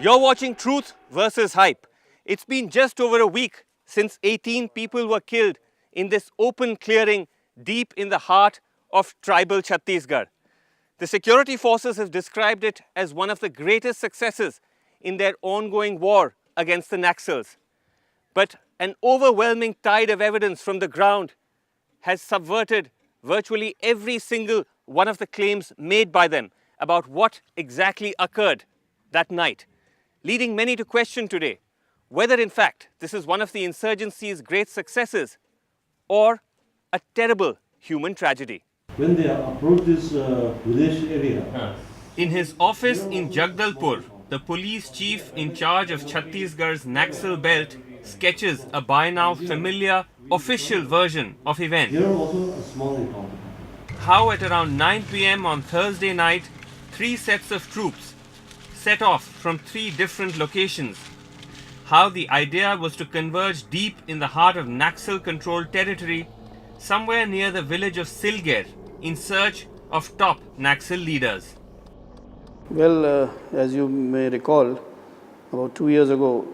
You're watching Truth versus Hype. It's been just over a week since 18 people were killed in this open clearing deep in the heart of tribal Chhattisgarh. The security forces have described it as one of the greatest successes in their ongoing war against the Naxals. But an overwhelming tide of evidence from the ground has subverted virtually every single one of the claims made by them about what exactly occurred that night, leading many to question today whether in fact this is one of the insurgency's great successes or a terrible human tragedy. When they approach this village area, In his office in Jagdalpur, the police chief in charge of Chhattisgarh's Naxal belt sketches a by now familiar official version of events. here also a small encounter. How at around 9 p.m. on Thursday night, 3 sets of troops set off from 3 different locations. How the idea was to converge deep in the heart of Naxal-controlled territory, somewhere near the village of Silger, in search of top Naxal leaders. Well, as you may recall, about 2 years ago,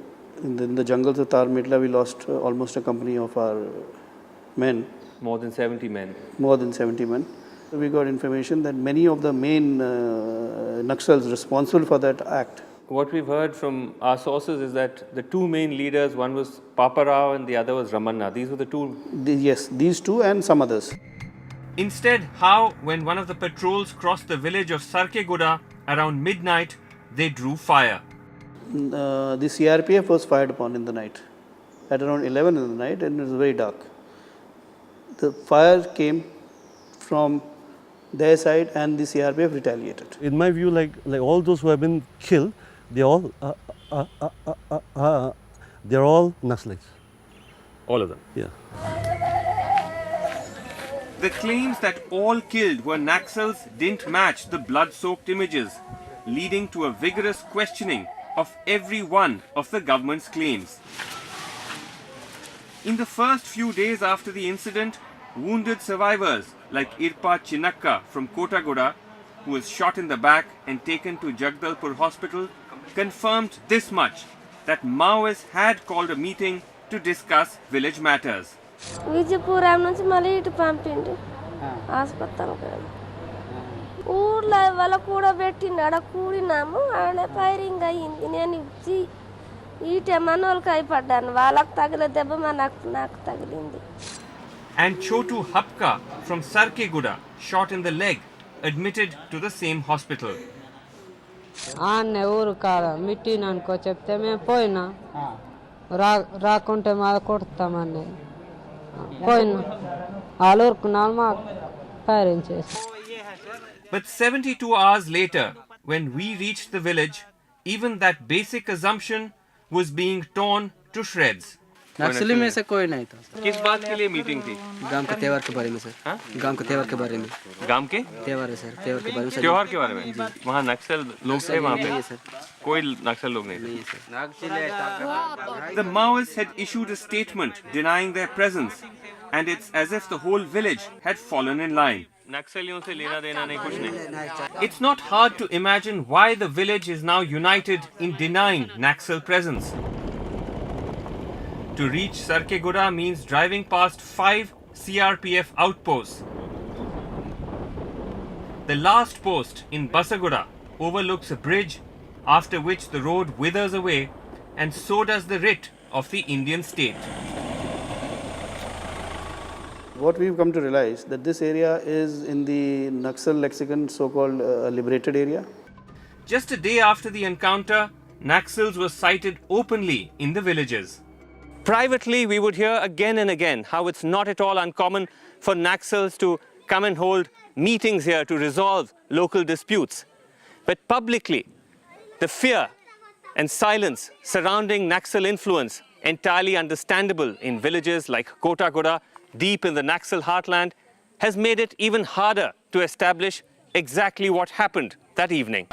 in the jungles of Tarmitla, we lost almost a company of our men. More than 70 men. More than 70 men. We got information that many of the main Naxals responsible for that act. What we've heard from our sources is that the 2 main leaders, one was Papa Rao and the other was Ramanna. These were the 2. Yes, these 2 and some others. Instead, how, when one of the patrols crossed the village of Sarkeguda around midnight, they drew fire. The CRPF was fired upon in the night, at around 11 in the night, and it was very dark. The fire came from their side and the CRPF retaliated. In my view, like all those who have been killed, they're all Naxalites. All of them. Yeah. The claims that all killed were Naxals didn't match the blood-soaked images, leading to a vigorous questioning of every one of the government's claims. In the first few days after the incident, wounded survivors like Irpa Chinakka from Kotagoda, who was shot in the back and taken to Jagdalpur hospital, confirmed this much, that Maoists had called a meeting to discuss village matters. Vijayapuram నుంచి మళ్ళీ ఇటు పంపిండు హాస్పిటల్కి ఊర్లో వాళ్ళ కూడా పెట్టిండు ఆడ కూడినాము ఆడ ఫైరింగ్ అయ్యింది నేను ఇచ్చి ఈటే మనోళ్ళకి అయిపడ్డాను వాళ్ళకి తగిలే దెబ్బ నాకు తగిలింది. And Chotu Hapka from Sarkeguda, shot in the leg, admitted to the same hospital. ఆన్నే ఊరు కాడ మిట్టిన అనుకో చెప్తే మేము పోయినా రాకుంటే మా కొడతామని పోయినా వాళ్ళు ఊరుకున్నారు మాకు ఫైరింగ్ చేసి. But 72 hours later, when we reached the village, even that basic assumption was being torn to shreds. नक्सली में से कोई नहीं था। किस बात के लिए मीटिंग थी? गांव के त्योहार के बारे में सर। गांव के त्योहार के बारे में। गांव के त्योहार है सर, त्योहार के बारे में। त्योहार के बारे में? वहाँ नक्सल लोग थे वहाँ पे? सर। कोई नक्सल लोग नहीं थे। The Maoists had issued a statement denying their presence, and it's as if the whole village had fallen in line. नक्सलियों से लेना देना नहीं, कुछ नहीं. It's not hard to imagine why the village is now united in denying Naxal presence. To reach Sarkeguda means driving past 5 CRPF outposts. The last post in Basaguda overlooks a bridge, after which the road withers away, and so does the writ of the Indian state. What we've come to realize that this area is in the Naxal lexicon so-called liberated area. Just a day after the encounter, Naxals were sighted openly in the villages. Privately, we would hear again and again how it's not at all uncommon for Naxals to come and hold meetings here to resolve local disputes. But publicly, the fear and silence surrounding Naxal influence, entirely understandable in villages like Kotagoda, deep in the Naxal heartland, has made it even harder to establish exactly what happened that evening.